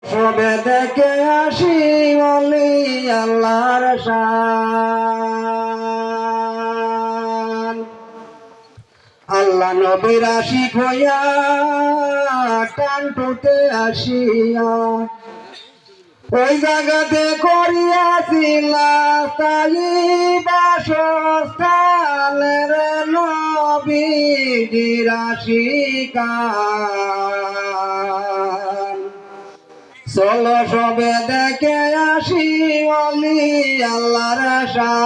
সবে দেখে আসি বলি আল্লাহর শান। আল্লাহ নবীর আশিক হইয়া টানটুতে আসিয়া ওই জায়গাতে করিয়াছিলা তাই বাসস্থানের নবীর আশিকান। চলো সবে দেখে আসি বলি আল্লাহর শান।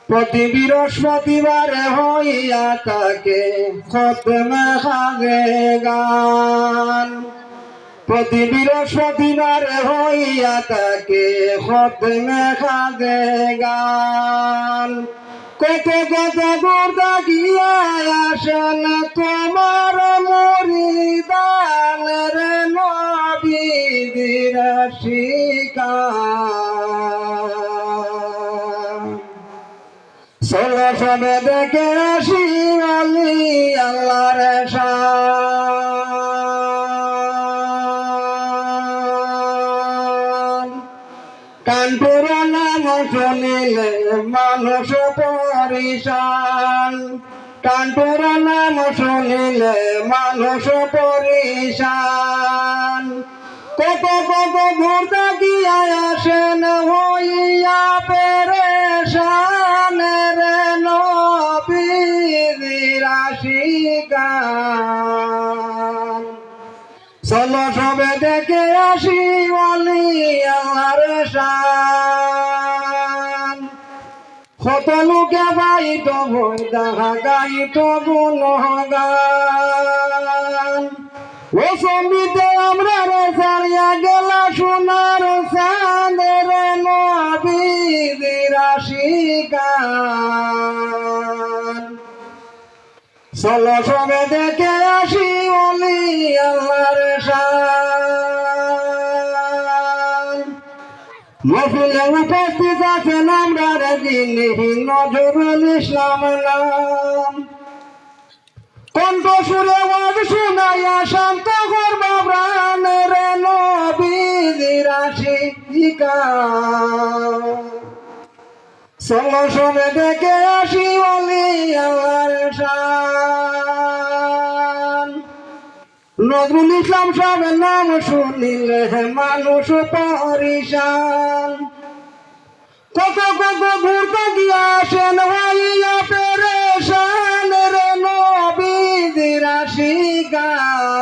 প্রতি বৃহস্পতিবারে হইয়া থাকে খতমে খাগেগান। প্রতি বৃহস্পতিবারে হইয়া থাকে খতমে খাগেগান। কত কত দূর থাকিয়া আসেন তোমার মুরিদান রে নবীর আশিকান। চলো সবে দেখে আসি বলি আল্লাহর শান। কানপুরা নাম শুনিলে মানুষ পরিশান। কানপুরা নাম শুনিলে মানুষ পরিশান। কত কত দূর থাকিয়া আসেন হইয়া পেরেশান রে নবীর আশিকান। চলো সবে দেখে আসি বলি আল্লাহর শান। কত লোকে বাইত বই দেখা গাইত গুণগান। ও সঙ্গীতে আমরা রে ছাড়িয়া গেলা সোনার চাঁদ রে নবীর আশিকান। চলো সবে দেখে আসি বলি আল্লাহর শান। মহফিলে উপস্থিত আছেন আমরা রে যিনি নজরুল ইসলাম নাম। কণ্ঠ সুরে ওয়াজ শুনাইয়া শান্ত করবা প্রাণ রে নবীর আশিকান। চলো সবে দেখে আসি বলি আল্লাহর শান। নজরুল ইসলাম সাহেবের নাম শুনিলে মানুষ পরিশান। কত কত দূর থাকিয়া আসেন হইয়া পেরেশান রে নবীর আশিকান।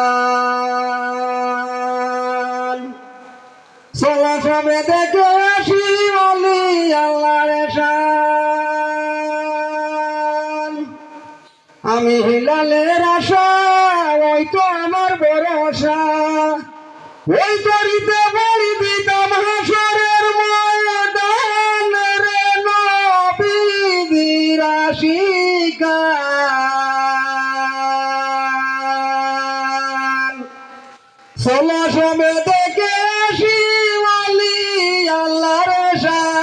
চলো সবে দেখে আসি বলি আল্লাহর শান। আমি হিলালের আশা ওই তো আমার ভরসা। ওই তরিতে বলি দিতাম হাসরের ময়দান রে নবীর আশিকান। চলো সবে দেখে আসি বলি আল্লাহর শান।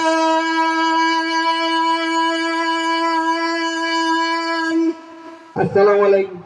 আসসালামু আলাইকুম।